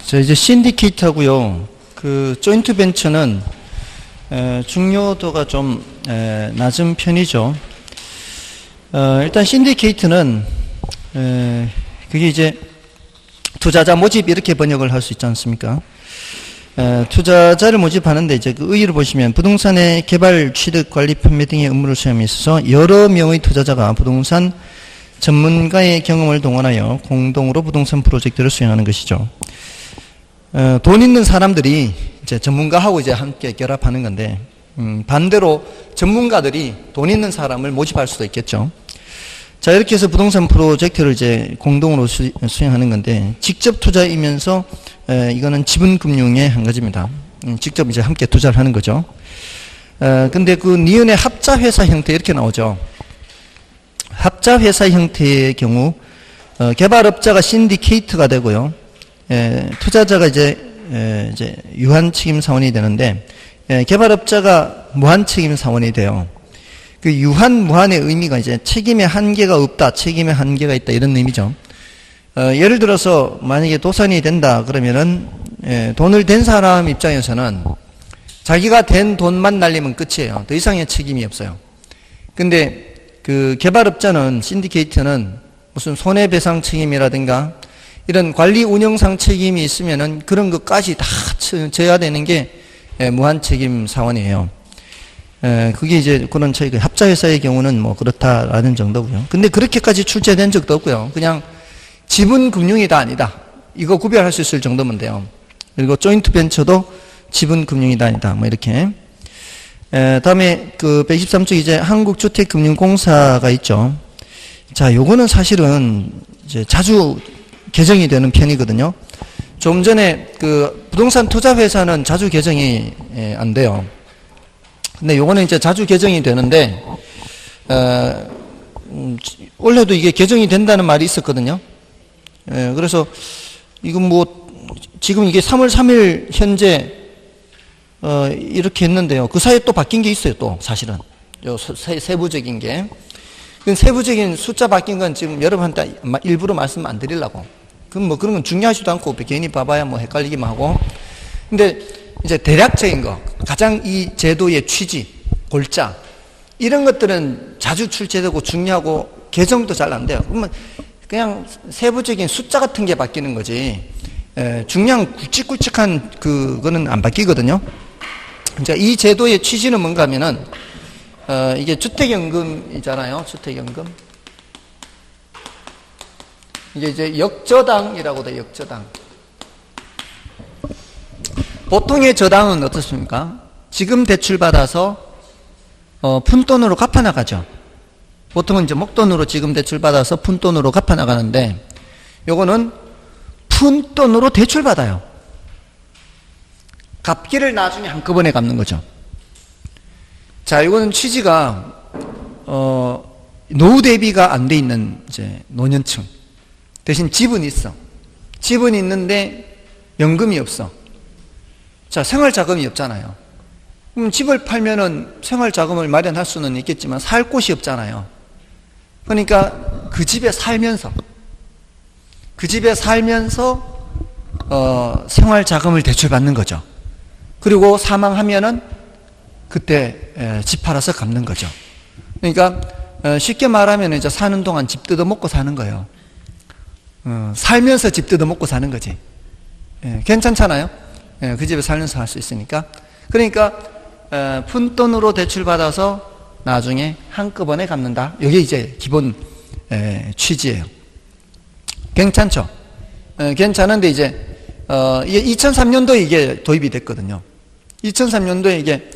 자, 이제 신디케이트하고요. 그 조인트 벤처는 중요도가 좀 낮은 편이죠. 일단 신디케이트는 그게 이제 투자자 모집 이렇게 번역을 할 수 있지 않습니까? 투자자를 모집하는데 이제 그 의의를 보시면 부동산의 개발, 취득, 관리, 판매 등의 업무를 수행함에 있어서 여러 명의 투자자가 부동산 전문가의 경험을 동원하여 공동으로 부동산 프로젝트를 수행하는 것이죠. 돈 있는 사람들이 이제 전문가하고 이제 함께 결합하는 건데, 반대로 전문가들이 돈 있는 사람을 모집할 수도 있겠죠. 자, 이렇게 해서 부동산 프로젝트를 이제 공동으로 수행하는 건데, 직접 투자이면서, 이거는 지분금융의 한 가지입니다. 직접 이제 함께 투자를 하는 거죠. 근데 그 니은의 합자회사 형태 이렇게 나오죠. 합자회사 형태의 경우, 개발업자가 신디케이트가 되고요. 투자자가 이제 유한 책임 사원이 되는데, 개발업자가 무한 책임 사원이 돼요. 그 유한 무한의 의미가 이제 책임의 한계가 없다, 책임의 한계가 있다 이런 의미죠. 예를 들어서 만약에 도산이 된다 그러면은 돈을 댄 사람 입장에서는 자기가 댄 돈만 날리면 끝이에요. 더 이상의 책임이 없어요. 근데 그 개발업자는 신디케이트는 무슨 손해배상 책임이라든가 이런 관리 운영상 책임이 있으면은 그런 것까지 다 져야 되는 게 무한 책임 사원이에요. 그게 이제 그런 차이가, 합자회사의 경우는 뭐 그렇다라는 정도고요. 근데 그렇게까지 출제된 적도 없고요. 그냥 지분금융이다 아니다, 이거 구별할 수 있을 정도면 돼요. 그리고 조인트 벤처도 지분금융이다 아니다 뭐 이렇게. 다음에 그 123쪽 이제 한국주택금융공사가 있죠. 자, 요거는 사실은 이제 자주 개정이 되는 편이거든요. 좀 전에 그 부동산 투자회사는 자주 개정이 안 돼요. 근데 요거는 이제 자주 개정이 되는데, 원래도 이게 개정이 된다는 말이 있었거든요. 그래서 이건 뭐 지금 이게 3월 3일 현재 이렇게 했는데요. 그 사이에 또 바뀐 게 있어요. 또 사실은 요 세부적인 게. 세부적인 숫자 바뀐 건 지금 여러분한테 일부러 말씀 안 드리려고. 그럼 뭐 그런 건 중요하지도 않고 괜히 봐봐야 뭐 헷갈리기만 하고. 근데 이제 대략적인 거, 가장 이 제도의 취지, 골자 이런 것들은 자주 출제되고 중요하고 개정도 잘 안 돼요. 그러면 그냥 세부적인 숫자 같은 게 바뀌는 거지, 중요한 굵직굵직한 그거는 안 바뀌거든요. 자, 이 제도의 취지는 뭔가 하면은, 이게 주택연금이잖아요. 주택연금. 이게 이제 역저당이라고 돼, 역저당. 보통의 저당은 어떻습니까? 지금 대출받아서, 푼돈으로 갚아나가죠. 보통은 이제 목돈으로 지금 대출받아서 푼돈으로 갚아나가는데, 요거는 푼돈으로 대출받아요. 갚기를 나중에 한꺼번에 갚는 거죠. 자, 이거는 취지가, 노후 대비가 안 돼 있는 이제 노년층. 대신 집은 있어. 집은 있는데 연금이 없어. 자, 생활자금이 없잖아요. 그럼 집을 팔면은 생활자금을 마련할 수는 있겠지만 살 곳이 없잖아요. 그러니까 그 집에 살면서 생활자금을 대출받는 거죠. 그리고 사망하면은 그때 집 팔아서 갚는 거죠. 그러니까 쉽게 말하면 이제 사는 동안 집 뜯어먹고 사는 거예요. 살면서 집 뜯어먹고 사는 거지. 괜찮잖아요. 그 집에 살면서 할 수 있으니까. 그러니까 푼돈으로 대출받아서 나중에 한꺼번에 갚는다. 이게 이제 기본 취지예요. 괜찮죠? 괜찮은데 이제 이게 2003년도에 이게 도입이 됐거든요. 2003년도에 이게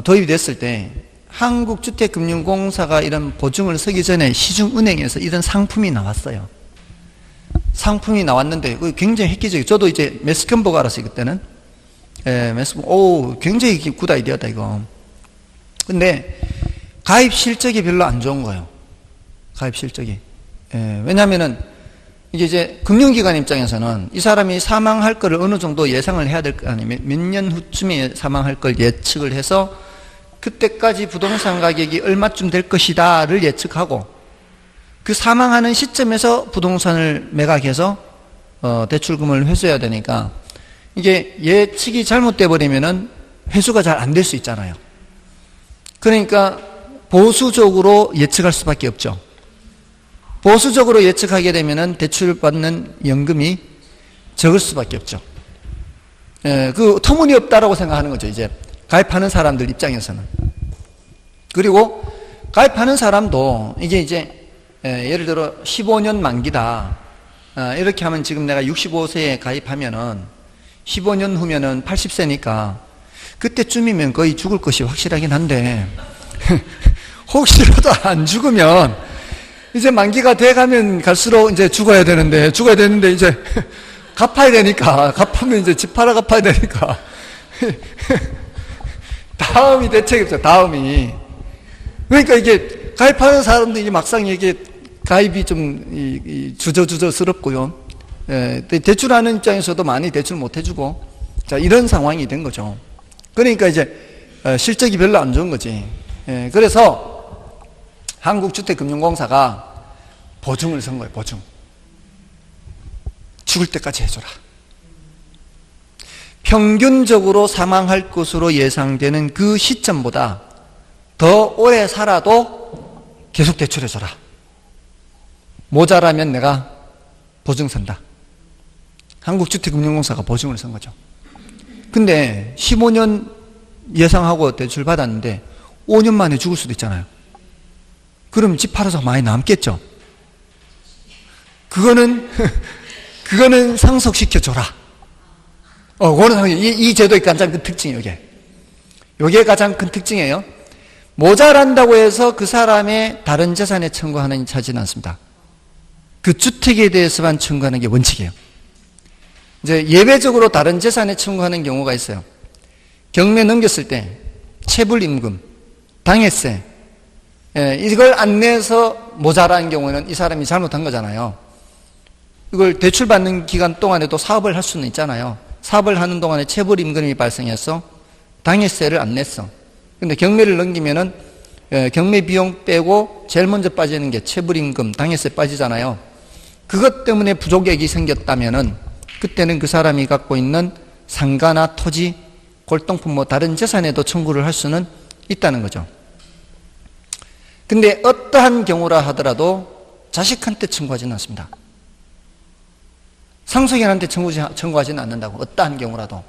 도입이 됐을 때 한국주택금융공사가 이런 보증을 서기 전에 시중은행에서 이런 상품이 나왔어요. 상품이 나왔는데 굉장히 획기적이에요. 저도 이제 매스컴 보고 알았어요, 그때는. 굉장히 굿 아이디어다 이거. 근데 가입 실적이 별로 안 좋은 거예요. 가입 실적이. 왜냐하면은 이제 금융기관 입장에서는 이 사람이 사망할 거를 어느 정도 예상을 해야 될 거 아니에요. 몇 년 후쯤에 사망할 걸 예측을 해서 그때까지 부동산 가격이 얼마쯤 될 것이다를 예측하고 그 사망하는 시점에서 부동산을 매각해서 대출금을 회수해야 되니까 이게 예측이 잘못돼 버리면은 회수가 잘 안 될 수 있잖아요. 그러니까 보수적으로 예측할 수밖에 없죠. 보수적으로 예측하게 되면은 대출받는 연금이 적을 수밖에 없죠. 그 터무니없다라고 생각하는 거죠. 이제 가입하는 사람들 입장에서는. 그리고 가입하는 사람도 이게 이제 예를 들어 15년 만기다. 이렇게 하면 지금 내가 65세에 가입하면은 15년 후면은 80세니까 그때쯤이면 거의 죽을 것이 확실하긴 한데 혹시라도 안 죽으면 이제 만기가 돼가면 갈수록 이제 죽어야 되는데 이제 갚아야 되니까 갚으면 이제 집 팔아 갚아야 되니까 다음이 대책이 없죠. 다음이. 그러니까 이게 가입하는 사람들이 막상 이게 가입이 좀 주저스럽고요. 대출하는 입장에서도 많이 대출 못 해주고, 자, 이런 상황이 된 거죠. 그러니까 이제 실적이 별로 안 좋은 거지. 그래서 한국주택금융공사가 보증을 선 거예요. 보증. 죽을 때까지 해줘라. 평균적으로 사망할 것으로 예상되는 그 시점보다 더 오래 살아도 계속 대출해줘라. 모자라면 내가 보증 선다. 한국주택금융공사가 보증을 선 거죠. 근데 15년 예상하고 대출 받았는데 5년 만에 죽을 수도 있잖아요. 그럼 집 팔아서 많이 남겠죠. 그거는 상속시켜줘라. 그거는 이 제도의 가장 큰 특징이에요, 요게 가장 큰 특징이에요. 모자란다고 해서 그 사람의 다른 재산에 청구하는 차지는 않습니다. 그 주택에 대해서만 청구하는 게 원칙이에요. 이제 예외적으로 다른 재산에 청구하는 경우가 있어요. 경매 넘겼을 때 체불임금, 당해세, 이걸 안 내서 모자란 경우는 이 사람이 잘못한 거잖아요. 이걸 대출받는 기간 동안에도 사업을 할 수는 있잖아요. 사업을 하는 동안에 체불임금이 발생해서 당해세를 안 냈어. 근데 경매를 넘기면은 경매 비용 빼고 제일 먼저 빠지는 게 체불임금, 당해세 빠지잖아요. 그것 때문에 부족액이 생겼다면은 그때는 그 사람이 갖고 있는 상가나 토지, 골동품 뭐 다른 재산에도 청구를 할 수는 있다는 거죠. 근데 어떠한 경우라 하더라도 자식한테 청구하지는 않습니다. 상속인한테 청구하지는 않는다고. 어떠한 경우라도.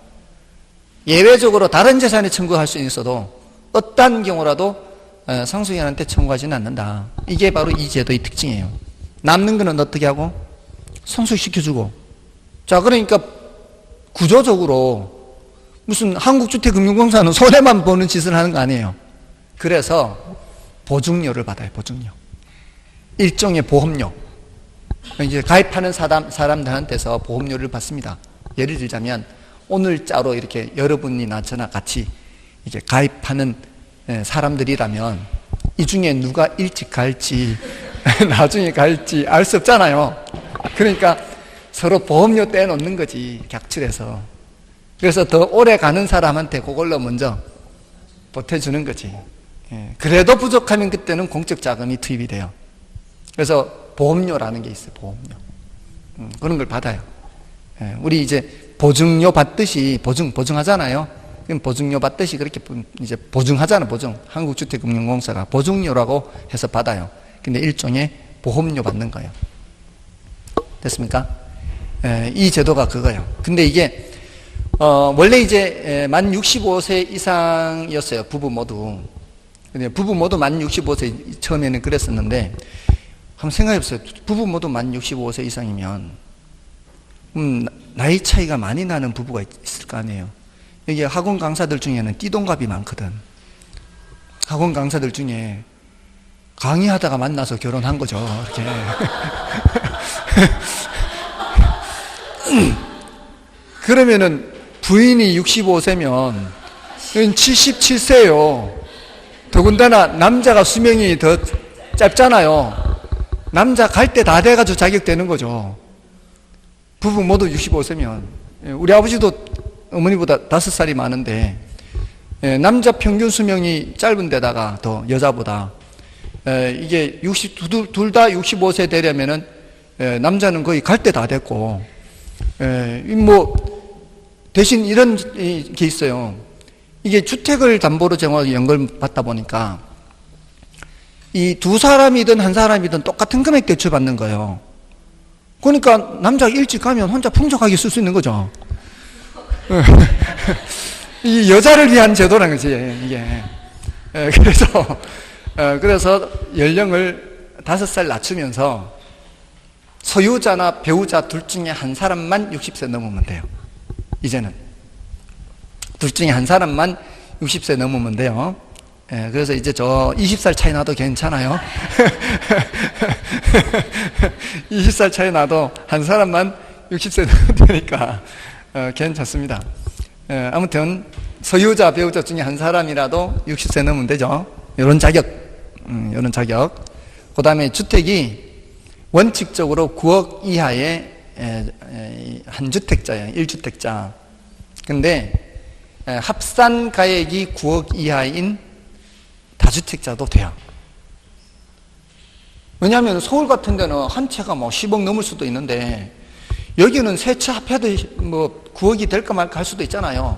예외적으로 다른 재산에 청구할 수 있어도 어떠한 경우라도 상속인한테 청구하지는 않는다. 이게 바로 이 제도의 특징이에요. 남는 거는 어떻게 하고? 상속시켜주고. 자, 그러니까 구조적으로 무슨 한국주택금융공사는 손해만 보는 짓을 하는 거 아니에요. 그래서 보증료를 받아요. 보증료. 일종의 보험료. 이제 가입하는 사람들한테서 보험료를 받습니다. 예를 들자면 오늘자로 이렇게 여러분이나 저나 같이 이제 가입하는 사람들이라면 이 중에 누가 일찍 갈지 나중에 갈지 알 수 없잖아요. 그러니까 서로 보험료 떼놓는 거지, 객출해서. 그래서 더 오래 가는 사람한테 그걸로 먼저 보태주는 거지. 그래도 부족하면 그때는 공적 자금이 투입이 돼요. 그래서 보험료라는 게 있어요. 보험료. 그런 걸 받아요. 우리 이제 보증료 받듯이 보증하잖아요. 그럼 보증료 받듯이 그렇게 이제 보증하잖아. 보증. 한국주택금융공사가 보증료라고 해서 받아요. 근데 일종의 보험료 받는 거예요. 됐습니까? 이 제도가 그거예요. 근데 이게 원래 이제 만 65세 이상이었어요. 부부 모두. 근데 부부 모두 만 65세 처음에는 그랬었는데 한번 생각해 보세요. 부부 모두 만 65세 이상이면 나이 차이가 많이 나는 부부가 있을 거 아니에요. 여기 학원 강사들 중에는 띠동갑이 많거든. 학원 강사들 중에 강의하다가 만나서 결혼한 거죠. 이렇게. 그러면은 부인이 65세면 77세예요. 더군다나 남자가 수명이 더 짧잖아요. 남자 갈 때 다 돼가지고 자격되는 거죠. 부부 모두 65세면. 우리 아버지도 어머니보다 5살이 많은데 남자 평균 수명이 짧은 데다가 더 여자보다 이게 둘 다 65세 되려면은 남자는 거의 갈 때 다 됐고 뭐 대신 이런 게 있어요. 이게 주택을 담보로 연결받다 보니까 이 두 사람이든 한 사람이든 똑같은 금액 대출받는 거예요. 그러니까 남자가 일찍 가면 혼자 풍족하게 쓸 수 있는 거죠. 이 여자를 위한 제도라는 거지, 이게. 그래서 연령을 5살 낮추면서 소유자나 배우자 둘 중에 한 사람만 60세 넘으면 돼요. 이제는. 둘 중에 한 사람만 60세 넘으면 돼요. 그래서 이제 저 20살 차이 나도 괜찮아요. 20살 차이 나도 한 사람만 60세 넘으면 되니까 괜찮습니다. 아무튼 소유자, 배우자 중에 한 사람이라도 60세 넘으면 되죠. 이런 자격. 그 다음에 주택이 원칙적으로 9억 이하의 한 주택자예요. 1주택자. 근데 합산 가액이 9억 이하인 다주택자도 돼요. 왜냐하면 서울 같은 데는 한 채가 뭐 10억 넘을 수도 있는데 여기는 세 채 합해도 뭐 9억이 될까 말까 할 수도 있잖아요.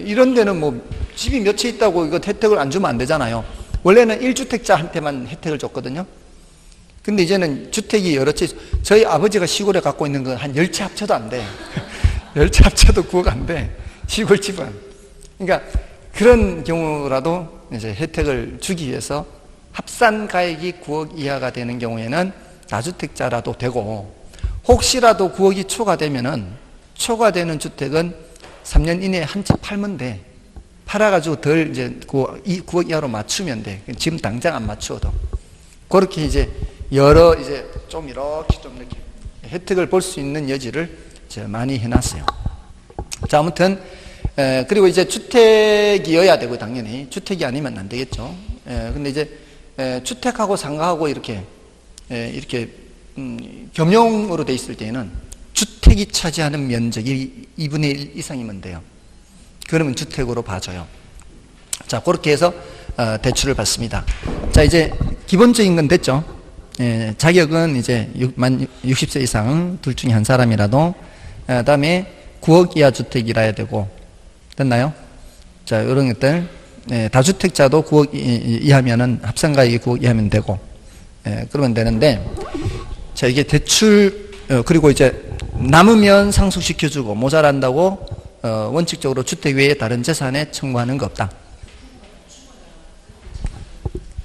이런 데는 뭐 집이 몇 채 있다고 이거 혜택을 안 주면 안 되잖아요. 원래는 1주택자한테만 혜택을 줬거든요. 근데 이제는 주택이 여러 채, 저희 아버지가 시골에 갖고 있는 건 한 10채 합쳐도 안 돼. 10채 합쳐도 9억 안 돼. 시골 집은. 그러니까 그런 경우라도 이제 혜택을 주기 위해서 합산 가액이 9억 이하가 되는 경우에는 다주택자라도 되고, 혹시라도 9억이 초과되면은, 초과되는 주택은 3년 이내에 한 채 팔면 돼. 팔아가지고 덜 이제 9억 이하로 맞추면 돼. 지금 당장 안 맞추어도. 그렇게 이제 여러 이제 좀 이렇게 혜택을 볼 수 있는 여지를 이제 많이 해놨어요. 자, 아무튼 그리고 이제 주택이어야 되고 당연히 주택이 아니면 안 되겠죠. 근데 이제 주택하고 상가하고 이렇게 겸용으로 돼 있을 때에는 주택이 차지하는 면적이 2분의 1 이상이면 돼요. 그러면 주택으로 봐줘요. 자, 그렇게 해서 대출을 받습니다. 자, 이제 기본적인 건 됐죠. 자격은 이제 만 60세 이상 둘 중에 한 사람이라도, 그다음에 9억 이하 주택이라야 되고, 됐나요? 자, 이런 것들. 다주택자도 9억 이하면은 합산가액이 9억 이하면 되고, 그러면 되는데, 자, 이게 대출, 그리고 이제 남으면 상속시켜주고, 모자란다고 원칙적으로 주택 외에 다른 재산에 청구하는 거 없다.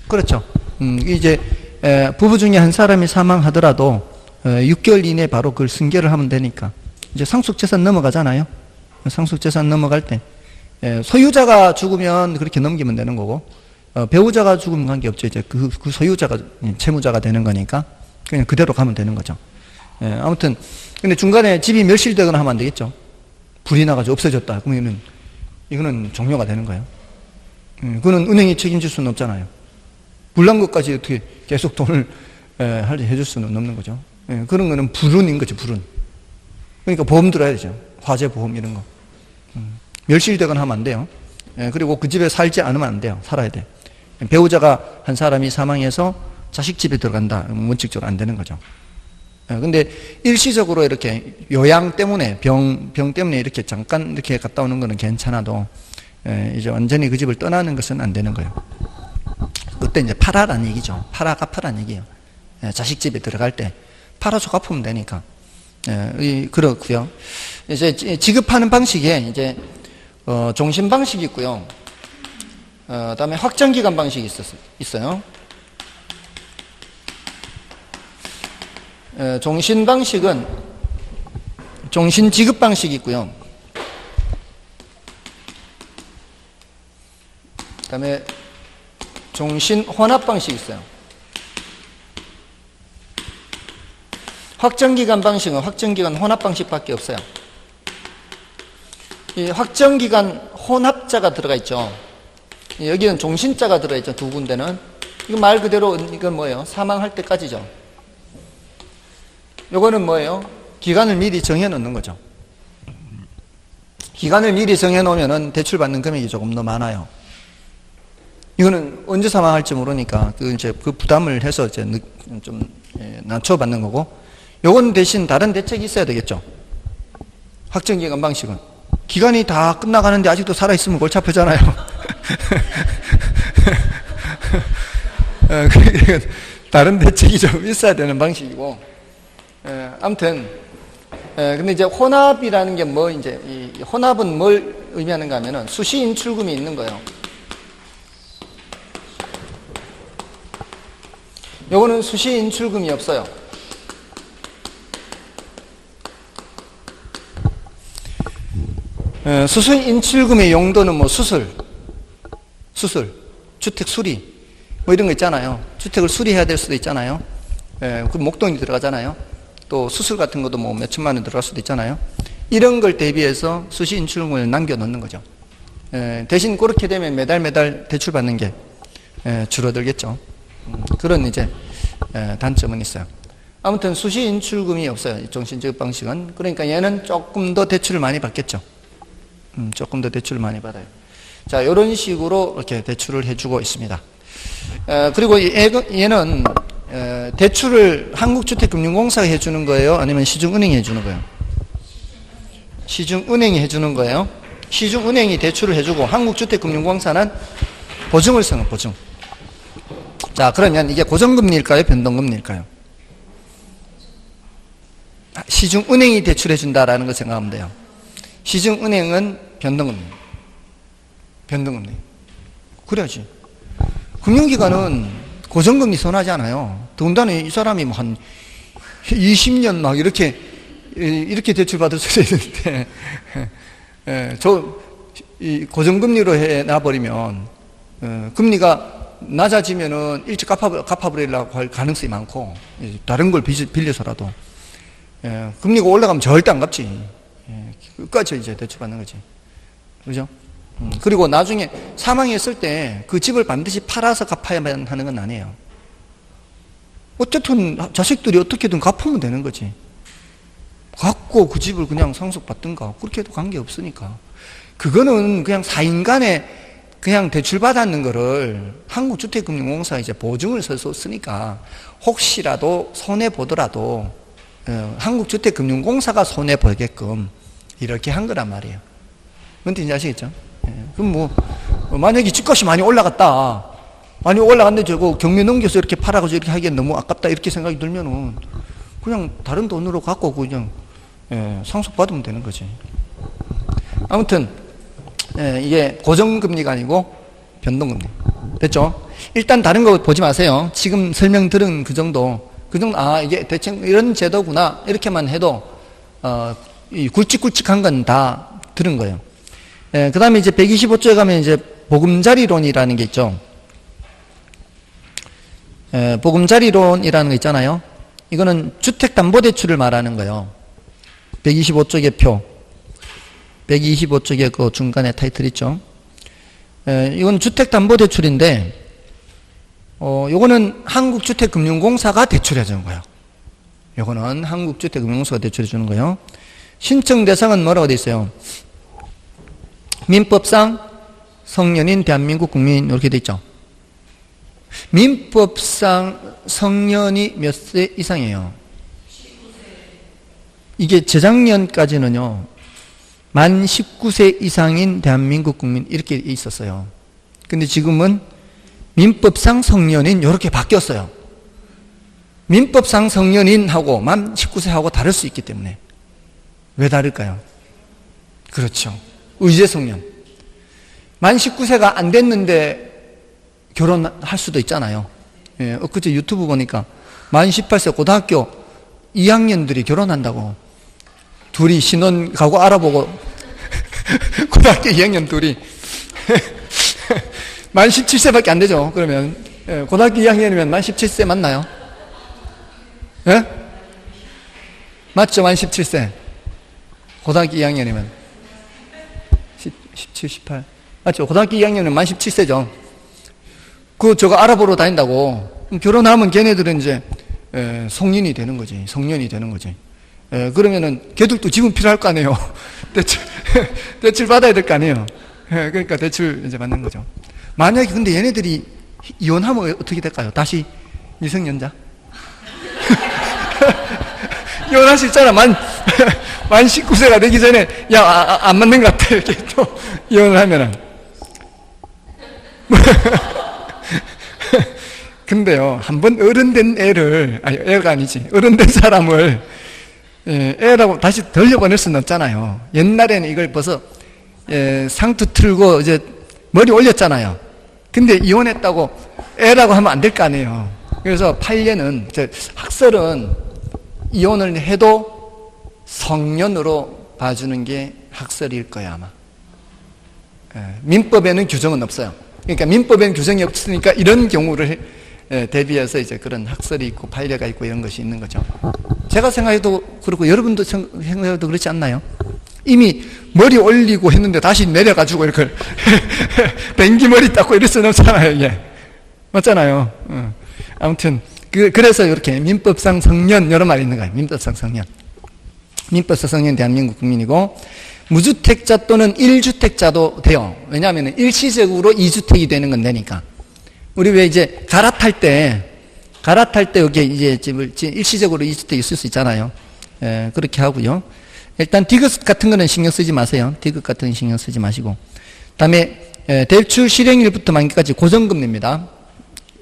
그렇죠. 이제 부부 중에 한 사람이 사망하더라도 6개월 이내에 바로 그걸 승계를 하면 되니까 이제 상속재산 넘어가잖아요. 상속재산 넘어갈 때 소유자가 죽으면 그렇게 넘기면 되는 거고, 배우자가 죽으면 관계없죠. 이제 그 소유자가 채무자가 되는 거니까 그냥 그대로 가면 되는 거죠. 아무튼 근데 중간에 집이 멸실되거나 하면 안 되겠죠. 불이 나가지고 없어졌다. 그러면 이거는 종료가 되는 거예요. 그거는 은행이 책임질 수는 없잖아요. 불난 것까지 어떻게 계속 돈을 해줄 수는 없는 거죠. 그런 거는 불운인 거죠, 불운. 그러니까 보험 들어야 되죠. 화재 보험 이런 거. 멸실되거나 하면 안 돼요. 그리고 그 집에 살지 않으면 안 돼요. 살아야 돼. 배우자가 한 사람이 사망해서 자식 집에 들어간다. 원칙적으로 안 되는 거죠. 근데 일시적으로 이렇게 요양 때문에 병 때문에 이렇게 잠깐 이렇게 갔다 오는 거는 괜찮아도 이제 완전히 그 집을 떠나는 것은 안 되는 거예요. 그때 이제 팔아라는 얘기죠. 팔아 갚으라는 얘기예요. 자식 집에 들어갈 때 팔아서 갚으면 되니까. 그렇고요. 이제 지급하는 방식에 이제 종신 방식이 있고요. 그다음에 확정 기간 방식이 있어요. 종신 방식은 종신 지급 방식이 있고요. 그다음에 종신 혼합 방식이 있어요. 확정기간 방식은 확정기간 혼합 방식밖에 없어요. 이 확정기간 혼합자가 들어가 있죠. 여기는 종신자가 들어가 있죠. 두 군데는. 이거 말 그대로 이건 뭐예요? 사망할 때까지죠. 요거는 뭐예요? 기간을 미리 정해 놓는 거죠. 기간을 미리 정해 놓으면은 대출받는 금액이 조금 더 많아요. 이거는 언제 사망할지 모르니까 그 부담을 해서 이제 좀 낮춰 받는 거고, 요건 대신 다른 대책이 있어야 되겠죠. 확정기간 방식은. 기간이 다 끝나가는데 아직도 살아있으면 골치 아프잖아요. 다른 대책이 좀 있어야 되는 방식이고. 아무튼, 근데 이제 혼합이라는 게 뭐, 이제, 이 혼합은 뭘 의미하는가 하면은 수시 인출금이 있는 거예요. 요거는 수시 인출금이 없어요. 수시 인출금의 용도는 뭐 수술, 주택 수리, 뭐 이런 거 있잖아요. 주택을 수리해야 될 수도 있잖아요. 그 목돈이 들어가잖아요. 또 수술 같은 것도 뭐 몇 천만 원 들어갈 수도 있잖아요. 이런 걸 대비해서 수시 인출금을 남겨 놓는 거죠. 대신 그렇게 되면 매달 대출 받는 게 줄어들겠죠. 그런 이제 단점은 있어요. 아무튼 수시 인출금이 없어요. 이 종신적 방식은. 그러니까 얘는 조금 더 대출을 많이 받겠죠. 조금 더 대출을 많이 받아요. 자, 이런 식으로 이렇게 대출을 해주고 있습니다. 그리고 얘는 대출을 한국주택금융공사가 해주는 거예요? 아니면 시중은행이 해주는 거예요? 시중은행이 해주는 거예요. 시중은행이 대출을 해주고 한국주택금융공사는 보증을 쓰는 보증. 자, 그러면 이게 고정금리일까요? 변동금리일까요? 시중은행이 대출해준다라는 거 생각하면 돼요. 시중은행은 변동금리. 그래야지. 금융기관은 고정금리 선호하지 않아요. 더군다나 이 사람이 뭐 한 20년 막 이렇게 대출받을 수도 있는데, 이 고정금리로 해놔버리면, 금리가 낮아지면은 일찍 갚아버리려고 할 가능성이 많고, 다른 걸 빌려서라도, 금리가 올라가면 절대 안 갚지. 끝까지 이제 대출받는 거지. 그죠? 그리고 나중에 사망했을 때 그 집을 반드시 팔아서 갚아야만 하는 건 아니에요. 어쨌든 자식들이 어떻게든 갚으면 되는 거지. 갖고 그 집을 그냥 상속받든가 그렇게 해도 관계없으니까. 그거는 그냥 사인간에 그냥 대출받았는 거를 한국주택금융공사가 이제 보증을 서서 쓰니까 혹시라도 손해보더라도 한국주택금융공사가 손해보게끔 이렇게 한 거란 말이에요. 뭔지 이제 아시겠죠? 그럼 뭐 만약에 집값이 많이 올라갔는데 저거 경매 넘겨서 이렇게 팔아가지고 이렇게 하기엔 너무 아깝다 이렇게 생각이 들면은 그냥 다른 돈으로 갖고 그냥 상속받으면 되는 거지. 아무튼 이게 고정금리가 아니고 변동금리. 됐죠? 일단 다른 거 보지 마세요. 지금 설명 들은 그 정도, 이게 대충 이런 제도구나 이렇게만 해도 이 굵직굵직한 건 다 들은 거예요. 그 다음에 이제 125조에 가면 이제 보금자리론이라는 게 있죠. 보금자리론이라는 거 있잖아요. 이거는 주택담보대출을 말하는 거예요. 125쪽의 표. 125쪽의 그 중간에 타이틀 있죠. 이건 주택담보대출인데, 요거는 한국주택금융공사가 대출해주는 거예요. 요거는 한국주택금융공사가 대출해주는 거예요. 신청 대상은 뭐라고 돼 있어요? 민법상 성년인 대한민국 국민 이렇게 돼 있죠. 민법상 성년이 몇 세 이상이에요? 이게 재작년까지는요, 만 19세 이상인 대한민국 국민 이렇게 있었어요. 근데 지금은 민법상 성년인 이렇게 바뀌었어요. 민법상 성년인하고 만 19세하고 다를 수 있기 때문에. 왜 다를까요? 그렇죠. 의제성년. 만 19세가 안 됐는데 결혼할 수도 있잖아요. 엊그제 유튜브 보니까 만 18세 고등학교 2학년들이 결혼한다고. 둘이 신혼 가고 알아보고 고등학교 2학년 둘이 만 17세밖에 안 되죠. 그러면 고등학교 2학년이면 만 17세 맞나요? 예? 맞죠? 만 17세. 고등학교 2학년이면 17, 18 맞죠? 고등학교 2학년이면 만 17세죠. 저거 알아보러 다닌다고. 결혼하면 걔네들은 이제 성인이 되는 거지. 성년이 되는 거지. 그러면은 걔들도 집은 필요할 거 아니에요. 대출 받아야 될 거 아니에요. 그러니까 대출 이제 받는 거죠. 만약에 근데 얘네들이 이혼하면 어떻게 될까요? 다시 미성년자? 이혼할 수 있잖아. 만 만 19세가 되기 전에 야, 안 맞는 것 같아 이렇게 또 이혼을 하면은 근데요, 한번 어른 된 애를, 아니 애가 아니지, 어른 된 사람을 애라고 다시 돌려보낼 수는 없잖아요. 옛날에는 이걸 벌써 상투 틀고 이제 머리 올렸잖아요. 근데 이혼했다고 애라고 하면 안 될 거 아니에요. 그래서 판례는, 학설은 이혼을 해도 성년으로 봐주는 게 학설일 거야 아마. 민법에는 규정은 없어요. 그러니까 민법에는 규정이 없으니까 이런 경우를 대비해서 이제 그런 학설이 있고 판례가 있고 이런 것이 있는 거죠. 제가 생각해도 그렇고 여러분도 생각해도 그렇지 않나요? 이미 머리 올리고 했는데 다시 내려가지고 이렇게 뱅기 머리 닦고 이럴 수는 없잖아요, 이게. 맞잖아요. 아무튼 그래서 이렇게 민법상 성년 여러 말이 있는 거예요. 민법상 성년. 민법상 성년 대한민국 국민이고 무주택자 또는 1주택자도 돼요. 왜냐하면 일시적으로 2주택이 되는 건 되니까. 우리 왜 이제 갈아탈 때 여기 이제 집을 일시적으로 2주택 있을 수 있잖아요. 그렇게 하고요. 일단 디귿 같은 거는 신경 쓰지 마세요. 디귿 같은 거 신경 쓰지 마시고. 그다음에 대출 실행일부터 만기까지 고정금리입니다.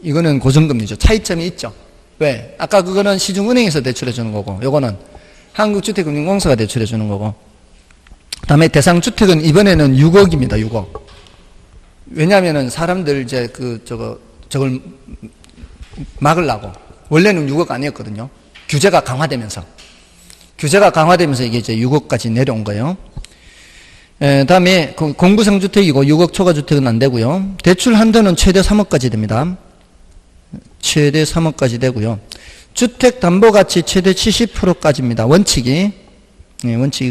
이거는 고정금리죠. 차이점이 있죠. 왜? 아까 그거는 시중은행에서 대출해 주는 거고, 요거는 한국주택금융공사가 대출해 주는 거고. 그다음에 대상주택은 이번에는 6억입니다. 6억. 왜냐하면은 사람들 이제 저걸 막으려고. 원래는 6억 아니었거든요. 규제가 강화되면서 이게 이제 6억까지 내려온 거예요. 다음에 공구상주택이고 6억 초과주택은 안 되고요. 대출 한도는 최대 3억까지 됩니다. 최대 3억까지 되고요. 주택담보가치 최대 70%까지입니다. 원칙이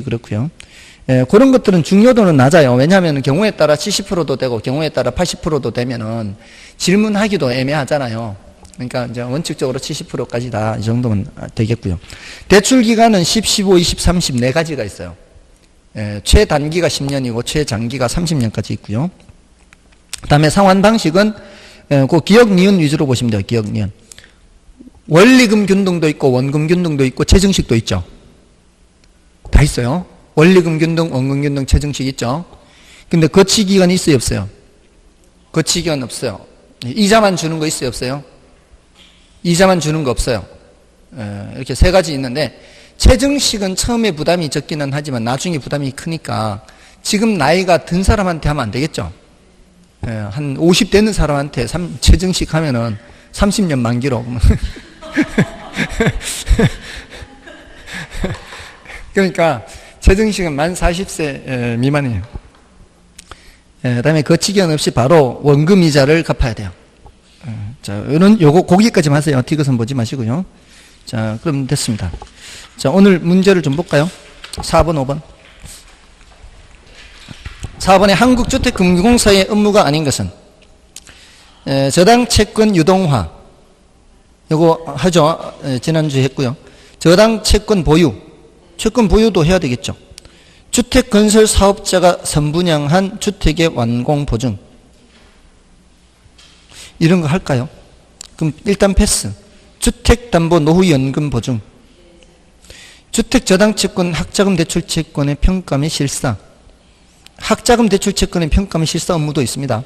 그렇고요. 그런 것들은 중요도는 낮아요. 왜냐하면 경우에 따라 70%도 되고 경우에 따라 80%도 되면은 질문하기도 애매하잖아요. 그러니까 이제 원칙적으로 70%까지 다 이 정도면 되겠고요. 대출 기간은 10, 15, 20, 30 네 가지가 있어요. 최단기가 10년이고 최장기가 30년까지 있고요. 그다음에 상환 방식은 그 기억 니은 위주로 보시면 돼요. 기억 니은. 원리금 균등도 있고 원금 균등도 있고 체증식도 있죠. 다 있어요. 원리금 균등, 원금 균등, 체증식 있죠. 근데 거치 기간이 있어요, 없어요? 거치 기간 없어요. 이자만 주는 거 있어요, 없어요? 이자만 주는 거 없어요. 이렇게 세 가지 있는데 체증식은 처음에 부담이 적기는 하지만 나중에 부담이 크니까 지금 나이가 든 사람한테 하면 안 되겠죠. 한 50 되는 사람한테 체증식 하면은 30년 만기로. 그러니까 체증식은 만 40세 미만이에요. 그다음에 거치기한 없이 바로 원금 이자를 갚아야 돼요. 자, 요거 거기까지만 하세요. 디귿은 보지 마시고요. 자, 그럼 됐습니다. 자, 오늘 문제를 좀 볼까요? 4번, 5번. 4번에 한국주택금융공사의 업무가 아닌 것은 저당 채권 유동화. 요거 하죠. 지난주에 했고요. 저당 채권 보유. 채권 보유도 해야 되겠죠. 주택 건설 사업자가 선분양한 주택의 완공 보증. 이런 거 할까요? 그럼 일단 패스. 주택담보 노후연금 보증. 주택저당채권 학자금 대출채권의 평가 및 실사. 학자금 대출채권의 평가 및 실사 업무도 있습니다.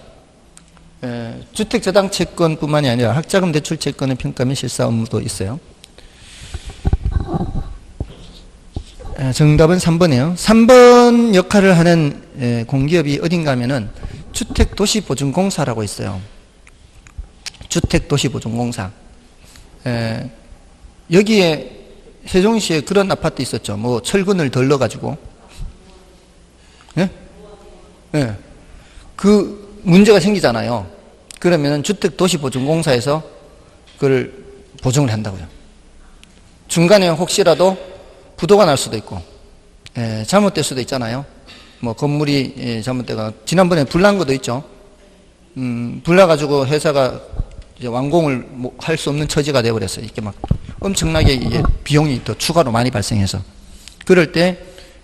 주택저당채권뿐만이 아니라 학자금 대출채권의 평가 및 실사 업무도 있어요. 정답은 3번이에요. 3번 역할을 하는 공기업이 어딘가 하면은 주택도시보증공사라고 있어요. 주택도시보증공사. 여기에 세종시에 그런 아파트 있었죠. 뭐 철근을 덜 넣어가지고. 예? 예. 그 문제가 생기잖아요. 그러면은 주택도시보증공사에서 그걸 보증을 한다고요. 중간에 혹시라도 부도가 날 수도 있고, 잘못될 수도 있잖아요. 뭐 건물이 잘못되거나 지난번에 불난 것도 있죠. 불나가지고 회사가 이제 완공을 할 수 없는 처지가 되어버렸어요. 이렇게 막 엄청나게 이게 비용이 더 추가로 많이 발생해서 그럴 때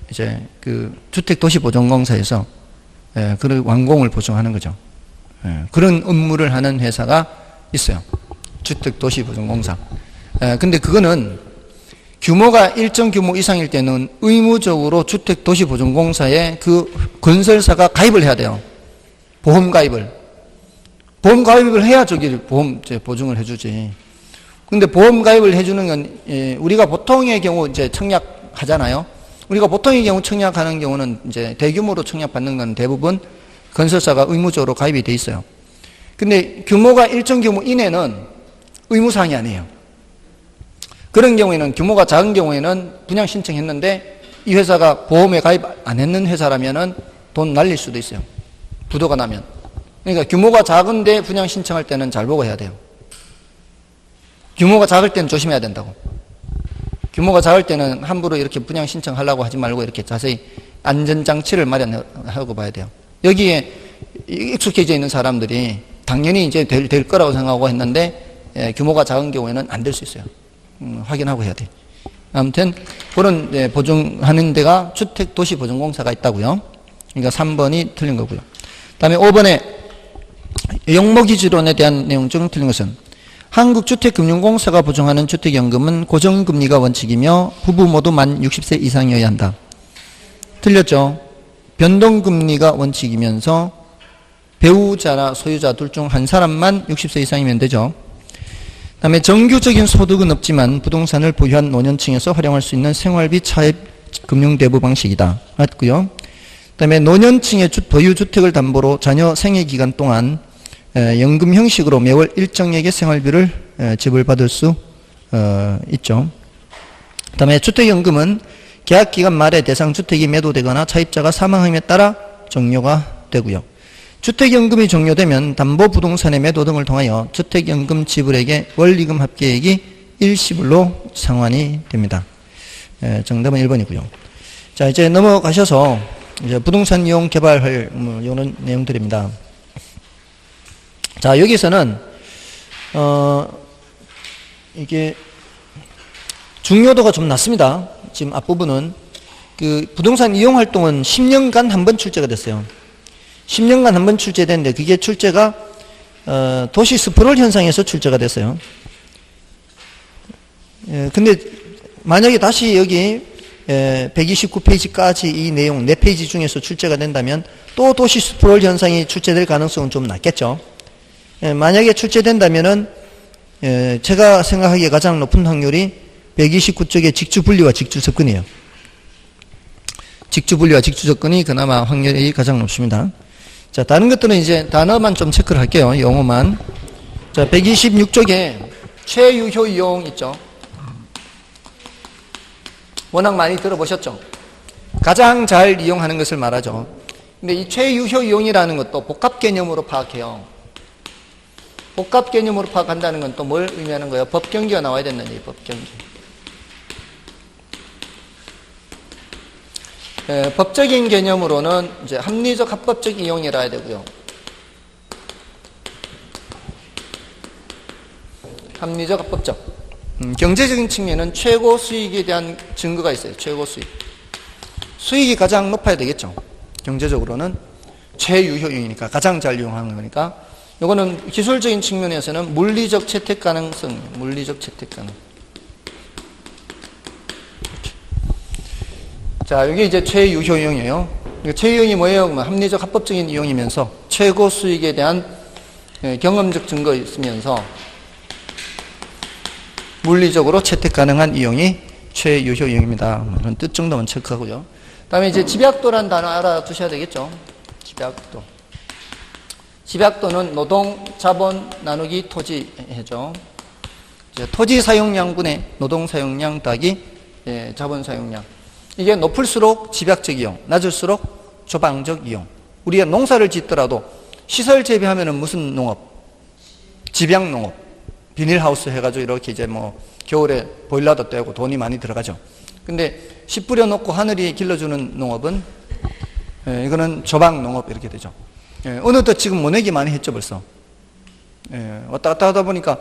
이제 그 주택도시보증공사에서 그런 완공을 보증하는 거죠. 그런 업무를 하는 회사가 있어요. 주택도시보증공사. 근데 그거는 규모가 일정 규모 이상일 때는 의무적으로 주택도시보증공사에 그 건설사가 가입을 해야 돼요. 보험 가입을 해야 저기 보험 보증을 해주지. 근데 보험 가입을 해주는 건 우리가 보통의 경우 이제 청약하잖아요. 우리가 보통의 경우 청약하는 경우는 이제 대규모로 청약받는 건 대부분 건설사가 의무적으로 가입이 돼 있어요. 근데 규모가 일정 규모 이내는 의무사항이 아니에요. 그런 경우에는 규모가 작은 경우에는 분양 신청했는데 이 회사가 보험에 가입 안 했는 회사라면은 돈 날릴 수도 있어요. 부도가 나면. 그러니까 규모가 작은데 분양 신청할 때는 잘 보고 해야 돼요. 규모가 작을 때는 조심해야 된다고. 규모가 작을 때는 함부로 이렇게 분양 신청하려고 하지 말고 이렇게 자세히 안전장치를 마련하고 봐야 돼요. 여기에 익숙해져 있는 사람들이 당연히 이제 될 거라고 생각하고 했는데 규모가 작은 경우에는 안 될 수 있어요. 확인하고 해야 돼. 아무튼 그런 보증하는 데가 주택도시보증공사가 있다고요. 그러니까 3번이 틀린 거고요. 그다음에 5번에 용모기지론에 대한 내용 중 틀린 것은 한국주택금융공사가 보증하는 주택연금은 고정금리가 원칙이며 부부 모두 만 60세 이상이어야 한다. 틀렸죠. 변동금리가 원칙이면서 배우자나 소유자 둘 중 한 사람만 60세 이상이면 되죠. 그 다음에 정규적인 소득은 없지만 부동산을 보유한 노년층에서 활용할 수 있는 생활비 차입 금융대부 방식이다. 맞고요. 그 다음에 노년층의 보유주택을 담보로 자녀 생애기간 동안 연금 형식으로 매월 일정액의 생활비를 지불받을 수 있죠. 그 다음에 주택연금은 계약기간 말에 대상 주택이 매도되거나 차입자가 사망함에 따라 종료가 되고요. 주택연금이 종료되면 담보부동산의 매도 등을 통하여 주택연금 지불액의 원리금 합계액이 일시불로 상환이 됩니다. 정답은 1번이고요. 자, 이제 넘어가셔서 이제 부동산 이용 개발할 이런 내용들입니다. 자, 여기서는 이게 중요도가 좀 낮습니다. 지금 앞부분은 그 부동산 이용 활동은 10년간 한 번 출제가 됐어요. 10년간 한 번 출제됐는데 그게 출제가 도시 스프롤 현상에서 출제가 됐어요. 근데 만약에 다시 여기 129페이지까지 이 내용 4페이지 중에서 출제가 된다면 또 도시 스프롤 현상이 출제될 가능성은 좀 낮겠죠. 만약에 출제된다면은 제가 생각하기에 가장 높은 확률이 129쪽의 직주분리와 직주접근이에요. 직주분리와 직주접근이 그나마 확률이 가장 높습니다. 자, 다른 것들은 이제 단어만 좀 체크를 할게요. 용어만. 자, 126쪽에 최유효 이용 있죠. 워낙 많이 들어보셨죠. 가장 잘 이용하는 것을 말하죠. 근데 이 최유효 이용이라는 것도 복합 개념으로 파악해요. 복합 개념으로 파악한다는 건 또 뭘 의미하는 거예요? 법경기가 나와야 된다는 얘기예요. 법경기. 법적인 개념으로는 이제 합리적 합법적 이용이라 해야 되고요. 합리적 합법적. 경제적인 측면은 최고 수익에 대한 증거가 있어요. 최고 수익. 수익이 가장 높아야 되겠죠. 경제적으로는 최유효 이용이니까 가장 잘 이용하는 거니까. 이거는 기술적인 측면에서는 물리적 채택 가능성, 물리적 채택 가능. 자, 이게 이제 최유효 이용이에요. 최유효이 뭐예요? 합리적 합법적인 이용이면서 최고 수익에 대한 경험적 증거 있으면서 물리적으로 채택 가능한 이용이 최유효 이용입니다. 이런 뜻 정도만 체크하고요. 다음에 이제 집약도라는 단어 알아두셔야 되겠죠. 집약도. 집약도는 노동, 자본, 나누기 토지죠. 토지 사용량분의 노동 사용량 더하기 자본 사용량. 이게 높을수록 집약적 이용, 낮을수록 조방적 이용. 우리가 농사를 짓더라도 시설 재배하면은 무슨 농업? 집약 농업. 비닐하우스 해가지고 이렇게 이제 뭐 겨울에 보일러도 떼고 돈이 많이 들어가죠. 근데 씨 뿌려놓고 하늘이 길러주는 농업은 이거는 조방 농업 이렇게 되죠. 어느덧 지금 모내기 많이 했죠 벌써. 왔다 갔다 하다 보니까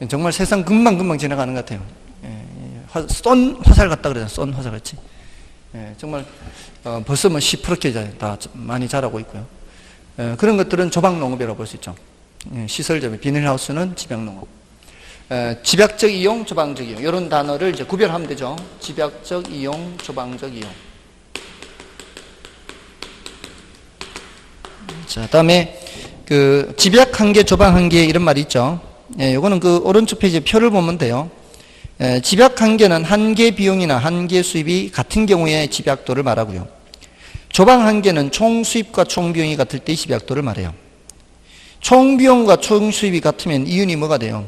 정말 세상 금방금방 지나가는 것 같아요. 쏜 화살 같다 그러잖아요. 쏜 화살 같이. 정말 벌써 뭐 시퍼렇게 다 많이 자라고 있고요. 그런 것들은 조방농업이라고 볼 수 있죠. 시설점이 비닐하우스는 집약농업. 집약적 이용, 조방적 이용 이런 단어를 이제 구별하면 되죠. 집약적 이용, 조방적 이용. 자, 다음에 그 집약 한계, 조방 한계 이런 말이 있죠. 예, 요거는 그 오른쪽 페이지 표를 보면 돼요. 집약 한계는 한계 비용이나 한계 수입이 같은 경우에 집약도를 말하고요. 조방 한계는 총 수입과 총 비용이 같을 때의 집약도를 말해요. 총 비용과 총 수입이 같으면 이윤이 뭐가 돼요?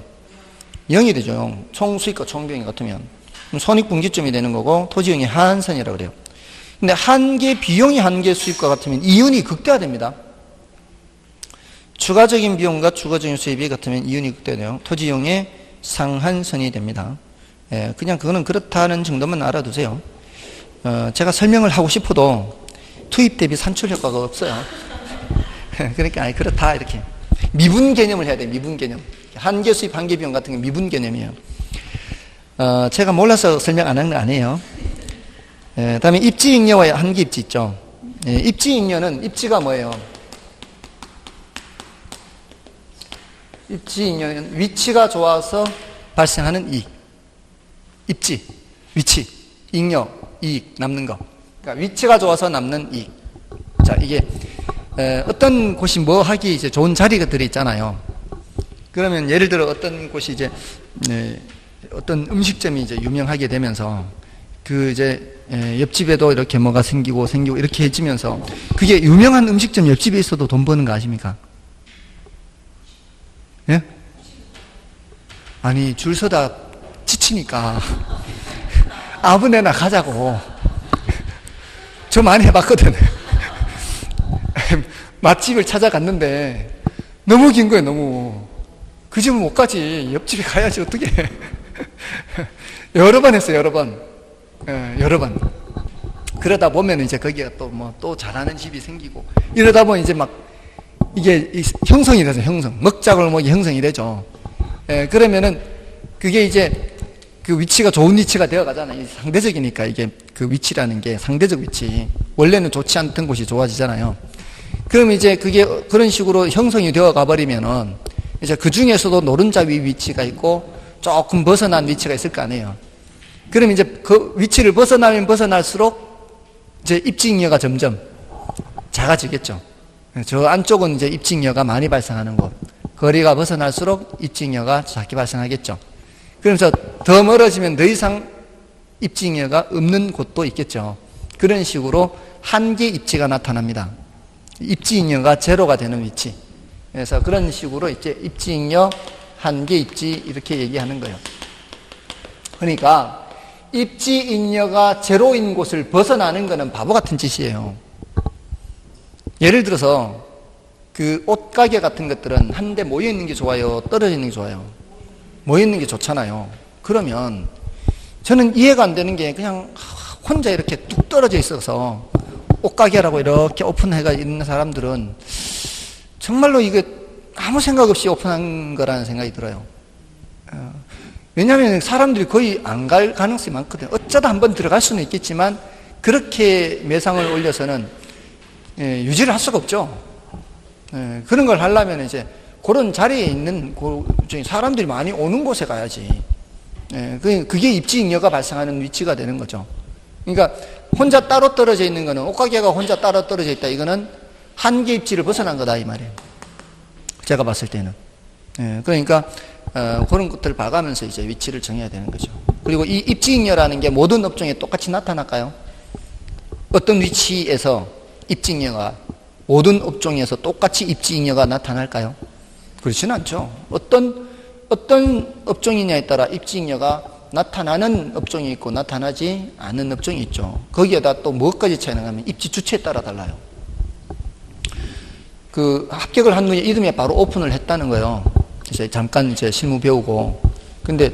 0이 되죠. 0. 총 수입과 총 비용이 같으면 손익분기점이 되는 거고 토지용이 하한선이라고 그래요. 근데 한계 비용이 한계 수입과 같으면 이윤이 극대화됩니다. 추가적인 비용과 추가적인 수입이 같으면 이윤이 극대화돼요. 토지용의 상한선이 됩니다. 예, 그냥 그거는 그렇다는 정도만 알아두세요. 제가 설명을 하고 싶어도 투입 대비 산출 효과가 없어요. 그러니까 아니 그렇다 이렇게 미분 개념을 해야 돼요. 미분 개념. 한계 수입, 한계 비용 같은 게 미분 개념이에요. 제가 몰라서 설명 안 한 거 아니에요. 다음에 입지잉여와 한계 입지 있죠. 입지잉여는 입지가 뭐예요? 입지잉여는 위치가 좋아서 발생하는 이익. 입지, 위치, 잉여, 이익, 남는 거. 그러니까 위치가 좋아서 남는 이익. 자, 이게 어떤 곳이 뭐 하기 이제 좋은 자리들이 있잖아요. 그러면 예를 들어 어떤 곳이 이제 어떤 음식점이 이제 유명하게 되면서 그 이제 옆집에도 이렇게 뭐가 생기고 이렇게 해지면서 그게 유명한 음식점 옆집에 있어도 돈 버는 거 아십니까? 예? 아니 줄 서다 지치니까 아무 데나 가자고. 저 많이 해봤거든. 맛집을 찾아갔는데 너무 긴 거예요. 너무. 그 집은 못 가지. 옆집에 가야지 어떻게. 여러 번 했어요. 여러 번. 여러 번. 그러다 보면 이제 거기가 또 뭐 또 잘하는 집이 생기고 이러다 보면 이제 막 이게 형성이 되죠. 형성. 먹자골목이 형성이 되죠. 그러면은 그게 이제 그 위치가 좋은 위치가 되어 가잖아요. 상대적이니까 이게 그 위치라는 게 상대적 위치. 원래는 좋지 않던 곳이 좋아지잖아요. 그럼 이제 그게 그런 식으로 형성이 되어 가버리면은 이제 그 중에서도 노른자 위 위치가 있고 조금 벗어난 위치가 있을 거 아니에요. 그럼 이제 그 위치를 벗어나면 벗어날수록 이제 입지잉여가 점점 작아지겠죠. 저 안쪽은 이제 입지잉여가 많이 발생하는 곳. 거리가 벗어날수록 입지잉여가 작게 발생하겠죠. 그러면서 더 멀어지면 더 이상 입지잉여가 없는 곳도 있겠죠. 그런 식으로 한계 입지가 나타납니다. 입지잉여가 제로가 되는 위치. 그래서 그런 식으로 이제 입지잉여, 한계 입지 이렇게 얘기하는 거예요. 그러니까 입지잉여가 제로인 곳을 벗어나는 것은 바보 같은 짓이에요. 예를 들어서 그 옷가게 같은 것들은 한데 모여 있는 게 좋아요? 떨어져 있는 게 좋아요? 모여 있는 게 좋잖아요. 그러면 저는 이해가 안 되는 게 그냥 혼자 이렇게 뚝 떨어져 있어서 옷가게라고 이렇게 오픈해가 있는 사람들은 정말로 이게 아무 생각 없이 오픈한 거라는 생각이 들어요. 왜냐하면 사람들이 거의 안 갈 가능성이 많거든요. 어쩌다 한번 들어갈 수는 있겠지만 그렇게 매상을 올려서는 유지를 할 수가 없죠. 그런 걸 하려면 이제 그런 자리에 있는 사람들이 많이 오는 곳에 가야지. 그게 입지잉여가 발생하는 위치가 되는 거죠. 그러니까 혼자 따로 떨어져 있는 거는 옷가게가 혼자 따로 떨어져 있다. 이거는 한계 입지를 벗어난 거다 이 말이에요. 제가 봤을 때는. 그러니까 그런 것들을 봐가면서 이제 위치를 정해야 되는 거죠. 그리고 이 입지잉여라는 게 모든 업종에 똑같이 나타날까요? 어떤 위치에서 입지잉여가 모든 업종에서 똑같이 입지잉여가 나타날까요? 그렇지는 않죠. 어떤 업종이냐에 따라 입지잉여가 나타나는 업종이 있고 나타나지 않은 업종이 있죠. 거기에다 또 무엇까지 차이가 나면 입지 주체에 따라 달라요. 그 합격을 한 후에 이듬해 바로 오픈을 했다는 거예요. 이제 잠깐 이제 실무 배우고. 근데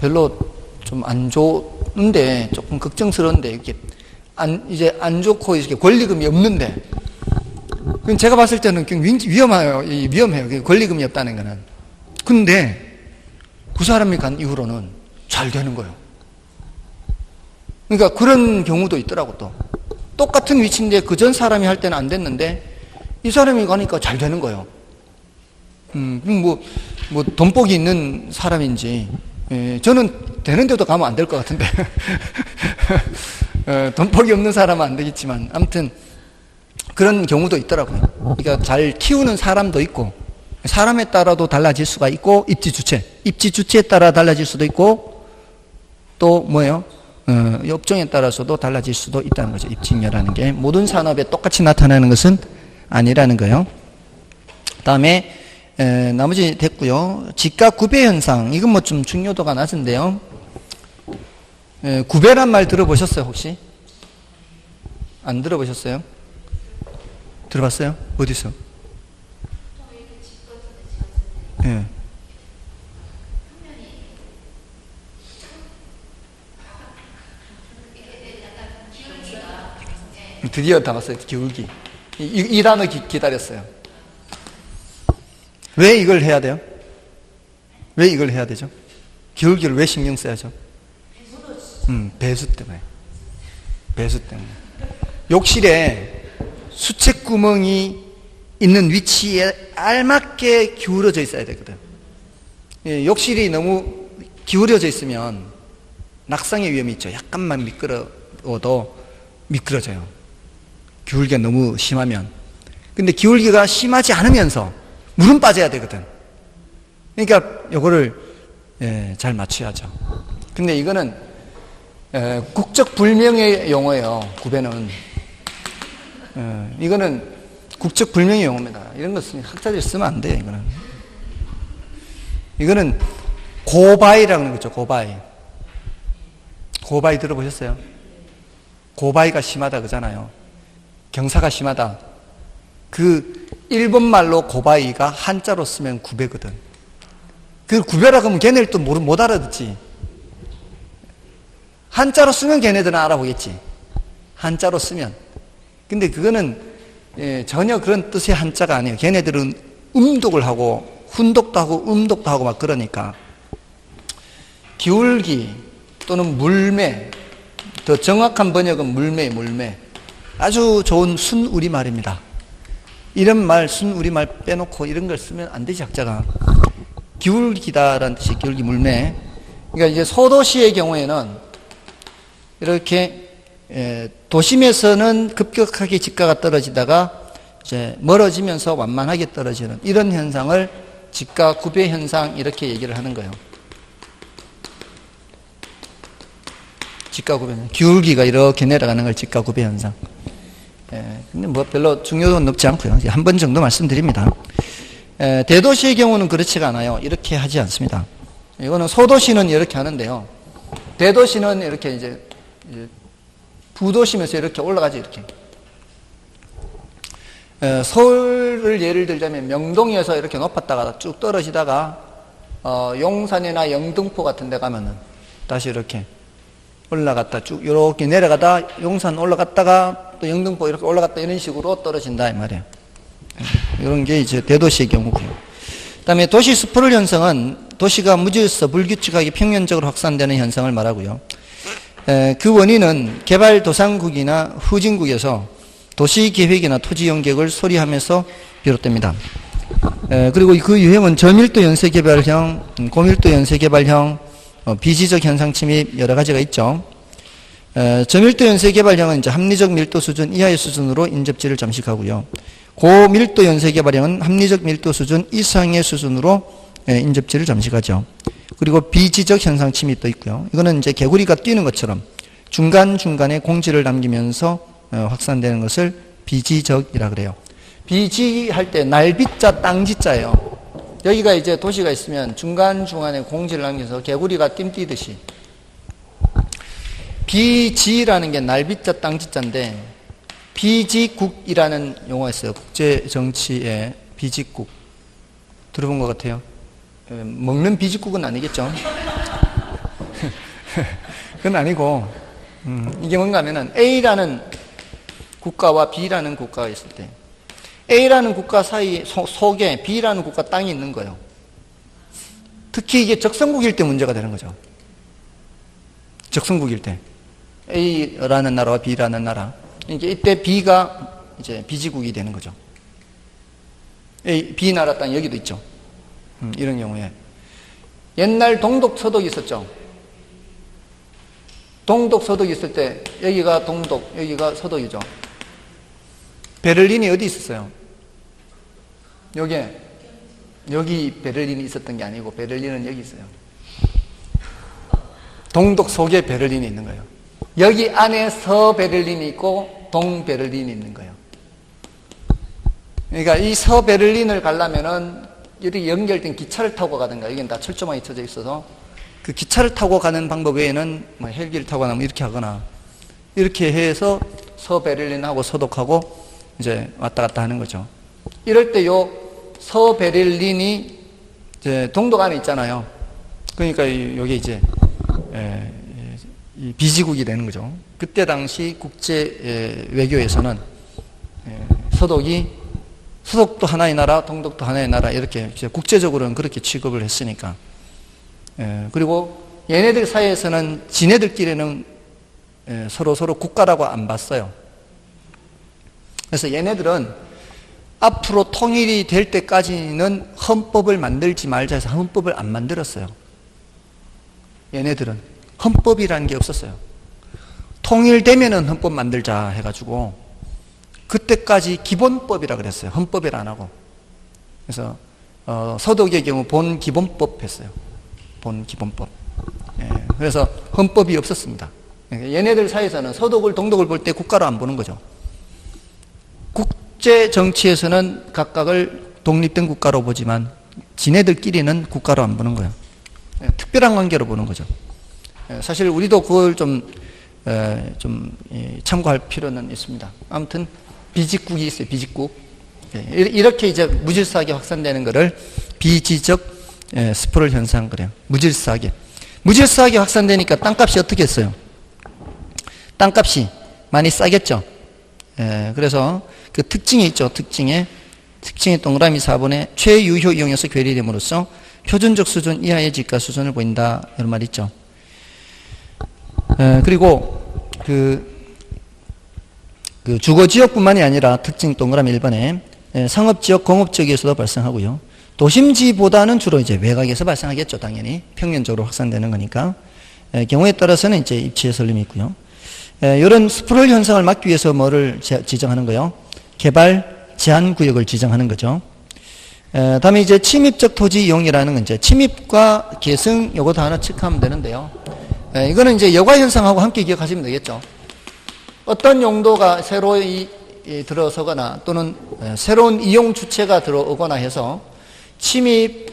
별로 좀 안 좋은데 조금 걱정스러운데 이렇게 이제 안 좋고 이렇게 권리금이 없는데. 그럼 제가 봤을 때는 굉장히 위험해요. 권리금이 없다는 거는. 근데 그 사람이 간 이후로는 잘 되는 거예요. 그러니까 그런 경우도 있더라고 또. 똑같은 위치인데 그 전 사람이 할 때는 안 됐는데 이 사람이 가니까 잘 되는 거예요. 뭐 뭐 돈복이 있는 사람인지, 저는 되는 데도 가면 안 될 것 같은데 돈복이 없는 사람은 안 되겠지만 아무튼 그런 경우도 있더라고요. 그러니까 잘 키우는 사람도 있고, 사람에 따라도 달라질 수가 있고, 입지 주체에 따라 달라질 수도 있고, 또 뭐예요? 업종에 따라서도 달라질 수도 있다는 거죠. 입직료라는 게 모든 산업에 똑같이 나타나는 것은 아니라는 거예요. 다음에 나머지 됐고요. 지가 구배 현상, 이건 뭐 좀 중요도가 낮은데요. 구배란 말 들어보셨어요, 혹시? 안 들어보셨어요? 들어봤어요? 어디서? 예. 드디어 다 왔어요. 기울기. 이 단어 기다렸어요. 왜 이걸 해야 돼요? 왜 이걸 해야 되죠? 기울기를 왜 신경 써야죠? 배수 때문에. 배수 때문에. 욕실에 수채구멍이 있는 위치에 알맞게 기울어져 있어야 되거든. 욕실이 너무 기울어져 있으면 낙상의 위험이 있죠. 약간만 미끄러워도 미끄러져요. 기울기가 너무 심하면. 근데 기울기가 심하지 않으면서 물은 빠져야 되거든. 그러니까 요거를 잘 맞춰야죠. 근데 이거는 국적 불명의 용어예요. 구배는. 이거는 국적 불명의 용어입니다. 이런 것은 학자들이 쓰면 안 돼요. 이거는 고바이라는 거죠. 고바이. 고바이 들어보셨어요? 고바이가 심하다 그러잖아요. 경사가 심하다. 그 일본말로 고바이가 한자로 쓰면 구배거든. 그 구배라 그러면 걔네를 또 못 알아듣지. 한자로 쓰면 걔네들은 알아보겠지. 한자로 쓰면. 근데 그거는 전혀 그런 뜻의 한자가 아니에요. 걔네들은 음독을 하고 훈독도 하고 음독도 하고 막 그러니까. 기울기 또는 물매, 더 정확한 번역은 물매. 아주 좋은 순우리말입니다. 이런 말, 순우리말 빼놓고 이런 걸 쓰면 안 되지, 학자가. 기울기다라는 뜻이 기울기, 물매. 그러니까 이제 소도시의 경우에는 이렇게 도심에서는 급격하게 지가가 떨어지다가 이제 멀어지면서 완만하게 떨어지는 이런 현상을 지가 구배 현상 이렇게 얘기를 하는 거예요. 지가 구배 현상. 기울기가 이렇게 내려가는 걸 지가 구배 현상. 근데 뭐 별로 중요도는 높지 않고요. 한 번 정도 말씀드립니다. 대도시의 경우는 그렇지가 않아요. 이렇게 하지 않습니다. 이거는 소도시는 이렇게 하는데요. 대도시는 이렇게 이제 부도시면서 이렇게 올라가죠. 이렇게. 서울을 예를 들자면 명동에서 이렇게 높았다가 쭉 떨어지다가 용산이나 영등포 같은 데 가면은 다시 이렇게 올라갔다 쭉 이렇게 내려가다 용산 올라갔다가 또 영등포 이렇게 올라갔다 이런 식으로 떨어진다 이 말이에요. 이런 게 이제 대도시의 경우고요. 그다음에 도시 스프롤 현상은 도시가 무질서 불규칙하게 평면적으로 확산되는 현상을 말하고요. 그 원인은 개발도상국이나 후진국에서 도시계획이나 토지용격을 소리하면서 비롯됩니다. 그리고 그 유형은 저밀도 연쇄개발형, 고밀도 연쇄개발형, 비지적 현상 침입 여러 가지가 있죠. 저밀도 연쇄개발형은 이제 합리적 밀도 수준 이하의 수준으로 인접지를 잠식하고요. 고밀도 연쇄개발형은 합리적 밀도 수준 이상의 수준으로 인접지를 잠식하죠. 그리고 비지적 현상 침입도 있고요. 이거는 이제 개구리가 뛰는 것처럼 중간중간에 공지를 남기면서 확산되는 것을 비지적이라 그래요. 비지할 때 날비자 땅지자예요. 여기가 이제 도시가 있으면 중간중간에 공지를 남겨서 개구리가 띵뛰듯이. 비지라는 게 날비자 땅지자인데 비지국이라는 용어가 있어요. 국제정치에 비지국. 들어본 것 같아요. 먹는 비지국은 아니겠죠. 그건 아니고 이게 뭔가 하면은 A라는 국가와 B라는 국가가 있을 때 A라는 국가 사이 속에 B라는 국가 땅이 있는 거예요. 특히 이게 적성국일 때 문제가 되는 거죠. 적성국일 때 A라는 나라와 B라는 나라. 이게 이때 B가 이제 비지국이 되는 거죠. B 나라 땅 여기도 있죠. 이런 경우에. 옛날 동독, 서독이 있었죠. 동독, 서독이 있을 때 여기가 동독, 여기가 서독이죠. 베를린이 어디 있었어요? 여기 베를린이 있었던 게 아니고 베를린은 여기 있어요. 동독 속에 베를린이 있는 거예요. 여기 안에 서베를린이 있고 동베를린이 있는 거예요. 그러니까 이 서베를린을 가려면은 이렇게 연결된 기차를 타고 가든가, 여기는 다 철조망이 쳐져 있어서 그 기차를 타고 가는 방법 외에는 뭐 헬기를 타고 가면 이렇게 하거나 이렇게 해서 서베를린하고 서독하고 이제 왔다 갔다 하는 거죠. 이럴 때 요 서베를린이 이제 동독 안에 있잖아요. 그러니까 여기 이제 이 비지국이 되는 거죠. 그때 당시 국제 외교에서는 서독도 하나의 나라, 동독도 하나의 나라, 이렇게 국제적으로는 그렇게 취급을 했으니까. 그리고 얘네들 사이에서는 지네들끼리는 서로 국가라고 안 봤어요. 그래서 얘네들은 앞으로 통일이 될 때까지는 헌법을 만들지 말자 해서 헌법을 안 만들었어요. 얘네들은 헌법이라는 게 없었어요. 통일되면은 헌법 만들자 해가지고 그때까지 기본법이라 그랬어요. 헌법이라 안 하고. 그래서 서독의 경우 본기본법 했어요. 본기본법. 그래서 헌법이 없었습니다. 얘네들 사이에서는 서독을 동독을 볼 때 국가로 안 보는 거죠. 국제 정치에서는 각각을 독립된 국가로 보지만 지네들끼리는 국가로 안 보는 거예요. 특별한 관계로 보는 거죠. 사실 우리도 그걸 좀 참고할 필요는 있습니다. 아무튼 비직국이 있어요. 비직국. 이렇게 이제 무질서하게 확산되는 것을 비지적 스프롤 현상 그래요. 무질서하게 확산되니까 땅값이 어떻게 했어요? 땅값이 많이 싸겠죠. 그래서 그 특징이 있죠. 특징이 동그라미 4번에 최유효 이용해서 괴리됨으로써 표준적 수준 이하의 집가 수준을 보인다, 이런 말 있죠. 그리고 그 주거지역뿐만이 아니라 특징 동그라미 1번에 상업지역, 공업지역에서도 발생하고요. 도심지보다는 주로 이제 외곽에서 발생하겠죠. 당연히 평면적으로 확산되는 거니까. 경우에 따라서는 이제 입지의 설림이 있고요. 이런 스프롤 현상을 막기 위해서 뭐를 지정하는 거요? 개발 제한 구역을 지정하는 거죠. 다음에 이제 침입적 토지 이용이라는 건 이제 침입과 계승, 요것도 하나 체크하면 되는데요. 이거는 이제 여과 현상하고 함께 기억하시면 되겠죠. 어떤 용도가 새로 들어서거나 또는 새로운 이용 주체가 들어오거나 해서 침입,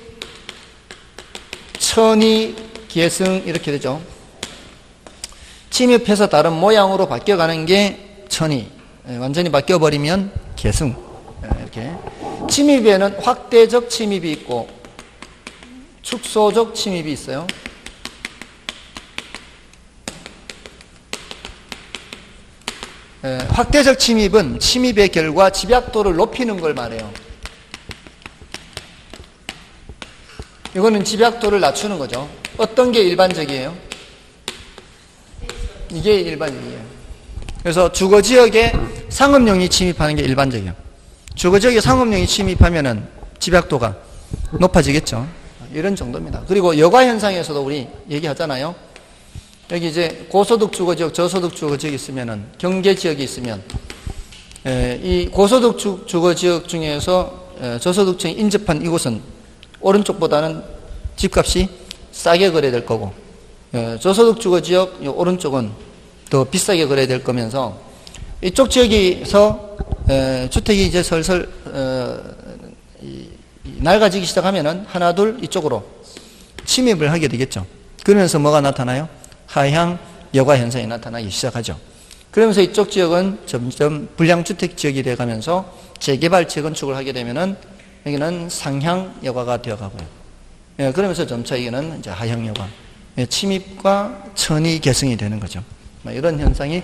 천이, 계승 이렇게 되죠. 침입해서 다른 모양으로 바뀌어가는 게 천이, 완전히 바뀌어버리면 계승. 이렇게 침입에는 확대적 침입이 있고 축소적 침입이 있어요. 확대적 침입은 침입의 결과 집약도를 높이는 걸 말해요. 이거는 집약도를 낮추는 거죠. 어떤 게 일반적이에요? 이게 일반적이에요. 그래서 주거지역에 상업용이 침입하는 게 일반적이에요. 주거지역에 상업용이 침입하면은 집약도가 높아지겠죠. 이런 정도입니다. 그리고 여가 현상에서도 우리 얘기하잖아요. 여기 이제 고소득 주거지역, 저소득 주거지역이 있으면은, 경계지역이 있으면, 이 고소득 주거지역 중에서 저소득층이 인접한 이곳은 오른쪽보다는 집값이 싸게 거래될 거고, 저소득 주거지역 오른쪽은 더 비싸게 거래될 거면서, 이쪽 지역에서 주택이 이제 슬슬 낡아지기 시작하면은 하나 둘 이쪽으로 침입을 하게 되겠죠. 그러면서 뭐가 나타나요? 하향 여가 현상이 나타나기 시작하죠. 그러면서 이쪽 지역은 점점 불량주택 지역이 되어가면서 재개발 지역 건축을 하게 되면은 여기는 상향 여가가 되어가고요. 그러면서 점차 여기는 이제 하향 여가, 침입과 천이 계승이 되는 거죠. 이런 현상이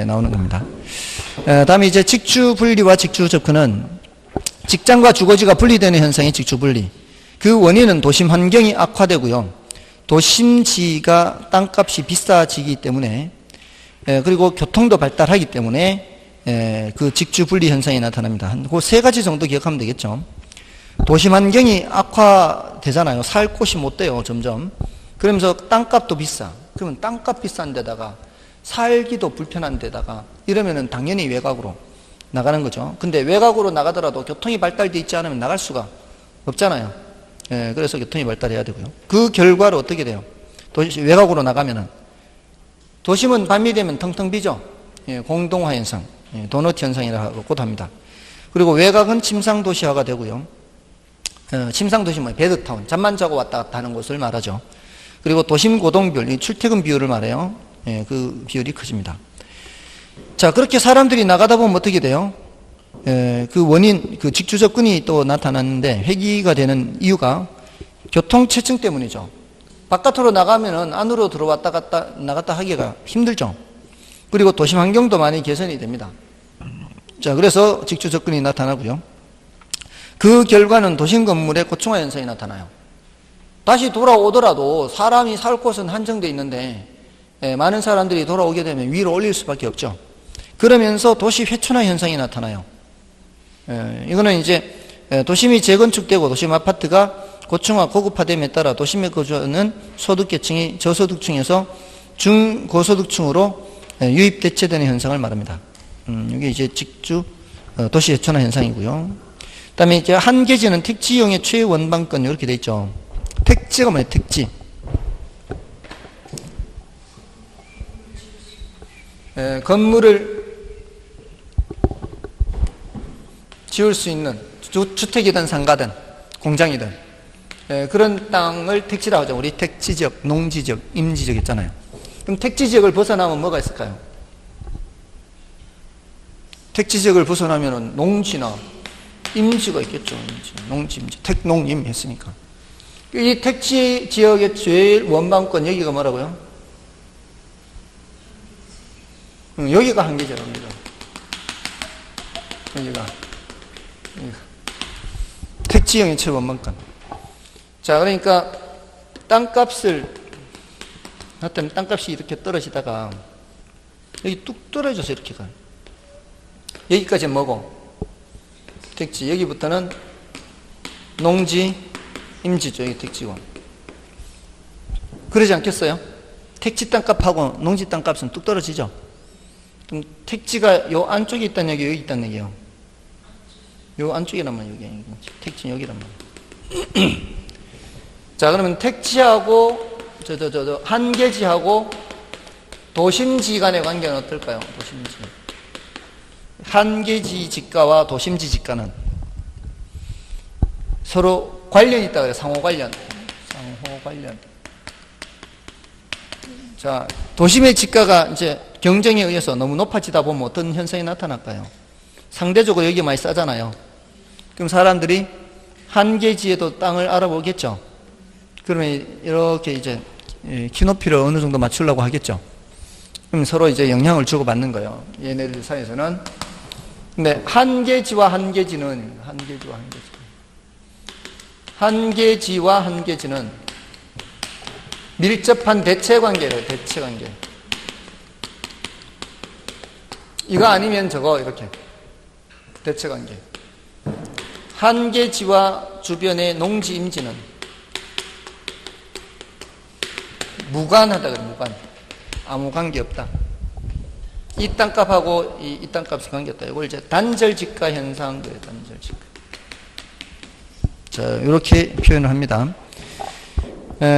나오는 겁니다. 다음에 이제 직주 분리와 직주 접근은 직장과 주거지가 분리되는 현상이 직주 분리. 그 원인은 도심 환경이 악화되고요. 도심지가 땅값이 비싸지기 때문에, 그리고 교통도 발달하기 때문에 그 직주 분리 현상이 나타납니다. 그 세 가지 정도 기억하면 되겠죠. 도심 환경이 되잖아요. 살 곳이 못 돼요, 점점. 그러면서 땅값도 비싸. 그러면 땅값 비싼 데다가 살기도 불편한 데다가 이러면은 당연히 외곽으로 나가는 거죠. 근데 외곽으로 나가더라도 교통이 발달되어 있지 않으면 나갈 수가 없잖아요. 예, 그래서 교통이 발달해야 되고요. 그 결과로 어떻게 돼요? 외곽으로 나가면은 도심은 밤이 되면 텅텅 비죠. 예, 공동화 현상, 예, 도넛 현상이라고도 합니다. 그리고 외곽은 침상 도시화가 되고요. 침상 도시 뭐 베드타운, 잠만 자고 왔다 갔다 하는 곳을 말하죠. 그리고 도심 고동 비율, 이 출퇴근 비율을 말해요. 예, 그 비율이 커집니다. 자, 그렇게 사람들이 나가다 보면 어떻게 돼요? 그 원인, 그 직주 접근이 또 나타났는데 회귀가 되는 이유가 교통체증 때문이죠. 바깥으로 나가면은 안으로 들어왔다 갔다 나갔다 하기가 힘들죠. 그리고 도심 환경도 많이 개선이 됩니다. 자, 그래서 직주 접근이 나타나고요. 그 결과는 도심 건물의 고층화 현상이 나타나요. 다시 돌아오더라도 사람이 살 곳은 한정되어 있는데 많은 사람들이 돌아오게 되면 위로 올릴 수밖에 없죠. 그러면서 도시 회춘화 현상이 나타나요. 이거는 이제 도심이 재건축되고 도심 아파트가 고층화 고급화됨에 따라 도심에 거주하는 소득계층이 저소득층에서 중고소득층으로 유입 대체되는 현상을 말합니다. 이게 이제 직주 도시 회춘화 현상이고요. 그다음에 이제 한계지는 택지용의 최원방권 이렇게 돼 있죠. 택지가 뭐예요? 택지. 건물을 지을 수 있는 주택이든 상가든 공장이든 그런 땅을 택지라고 하죠. 우리 택지지역, 농지지역, 임지지역 있잖아요. 그럼 택지지역을 벗어나면 뭐가 있을까요? 택지지역을 벗어나면 농지나 임지가 있겠죠. 임지, 농지, 임지, 택농임 했으니까. 이 택지지역의 제일 원방권 여기가 뭐라고요? 여기가 한계지역입니다. 여기가 택지형의 최원방권. 자, 그러니까 땅값을 하여튼 땅값이 이렇게 떨어지다가 여기 뚝 떨어져서 이렇게 가요. 여기까지는 뭐고? 택지. 여기부터는 농지, 임지죠. 여기 택지고. 그러지 않겠어요? 택지 땅값하고 농지 땅값은 뚝 떨어지죠. 그럼 택지가 요 안쪽에 있다는 얘기, 여기 있다는 얘기예요. 요 안쪽이란 말이에요. 여기. 택지는 여기란 말이에요. 자, 그러면 택지하고 한계지하고 도심지 간의 관계는 어떨까요? 도심지. 한계지 지가와 도심지 지가는 서로 관련이 있다 그래요. 상호 관련. 상호 관련. 자, 도심의 지가가 이제 경쟁에 의해서 너무 높아지다 보면 어떤 현상이 나타날까요? 상대적으로 여기 많이 싸잖아요. 그럼 사람들이 한계지에도 땅을 알아보겠죠. 그러면 이렇게 이제 키높이를 어느 정도 맞추려고 하겠죠. 그럼 서로 이제 영향을 주고받는 거예요. 얘네들 사이에서는. 근데 한계지와 한계지는 밀접한 대체관계래요. 대체관계. 이거 아니면 저거 이렇게 대체관계. 한계지와 주변의 농지 임지는 무관하다 그래. 무관. 아무 관계 없다. 이 땅값하고 이 땅값이 관계없다. 이걸 이제 단절지가 현상 그래요. 단절지가. 자, 이렇게 표현을 합니다.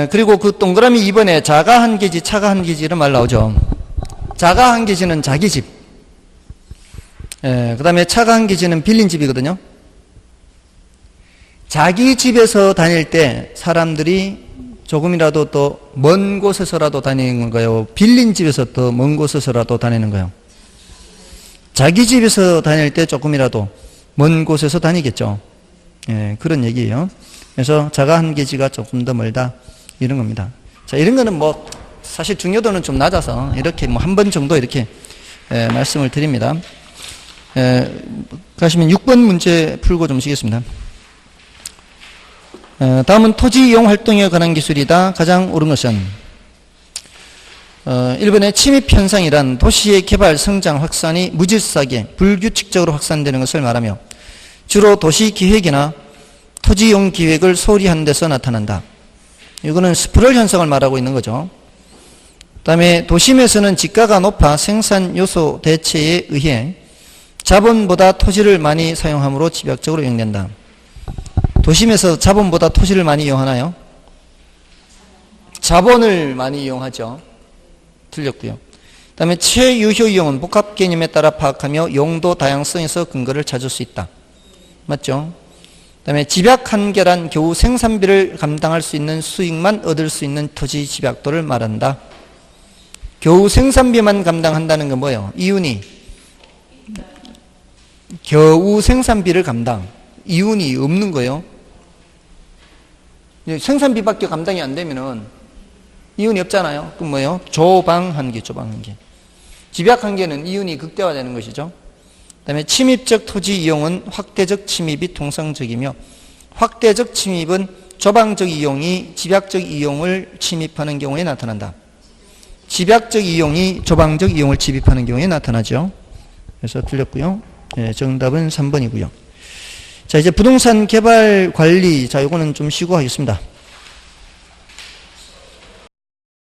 그리고 그 동그라미 2번에 자가 한계지, 차가 한계지 이런 말 나오죠. 자가 한계지는 자기 집. 그 다음에 차가 한계지는 빌린 집이거든요. 자기 집에서 다닐 때 사람들이 조금이라도 더 먼 곳에서라도 다니는 건가요? 빌린 집에서 더 먼 곳에서라도 다니는 거예요? 자기 집에서 다닐 때 조금이라도 먼 곳에서 다니겠죠. 그런 얘기예요. 그래서 자가 한계지가 조금 더 멀다 이런 겁니다. 자, 이런 거는 뭐 사실 중요도는 좀 낮아서 이렇게 뭐 한 번 정도 이렇게 말씀을 드립니다. 가시면 6번 문제 풀고 좀 쉬겠습니다. 다음은 토지 이용 활동에 관한 기술이다. 가장 옳은 것은 1번의 침입 현상이란 도시의 개발, 성장, 확산이 무질서하게 불규칙적으로 확산되는 것을 말하며 주로 도시 기획이나 토지 이용 기획을 소홀히 한 데서 나타난다. 이거는 스프럴 현상을 말하고 있는 거죠. 그다음에 도심에서는 지가가 높아 생산 요소 대체에 의해 자본보다 토지를 많이 사용함으로 집약적으로 이용된다. 도심에서 자본보다 토지를 많이 이용하나요? 자본을 많이 이용하죠. 틀렸고요. 그 다음에 최유효 이용은 복합 개념에 따라 파악하며 용도 다양성에서 근거를 찾을 수 있다. 맞죠? 그 다음에 집약 한계란 겨우 생산비를 감당할 수 있는 수익만 얻을 수 있는 토지 집약도를 말한다. 겨우 생산비만 감당한다는 건 뭐예요? 이윤이 겨우 생산비를 감당, 이윤이 없는 거예요. 생산비밖에 감당이 안 되면은 이윤이 없잖아요. 그럼 뭐예요? 조방한계, 조방한계. 집약한계는 이윤이 극대화되는 것이죠. 그 다음에 침입적 토지 이용은 확대적 침입이 통상적이며 확대적 침입은 조방적 이용이 집약적 이용을 침입하는 경우에 나타난다. 집약적 이용이 조방적 이용을 침입하는 경우에 나타나죠. 그래서 틀렸고요. 네, 정답은 3번이고요. 자, 이제 부동산 개발 관리. 자, 요거는 좀 쉬고 하겠습니다.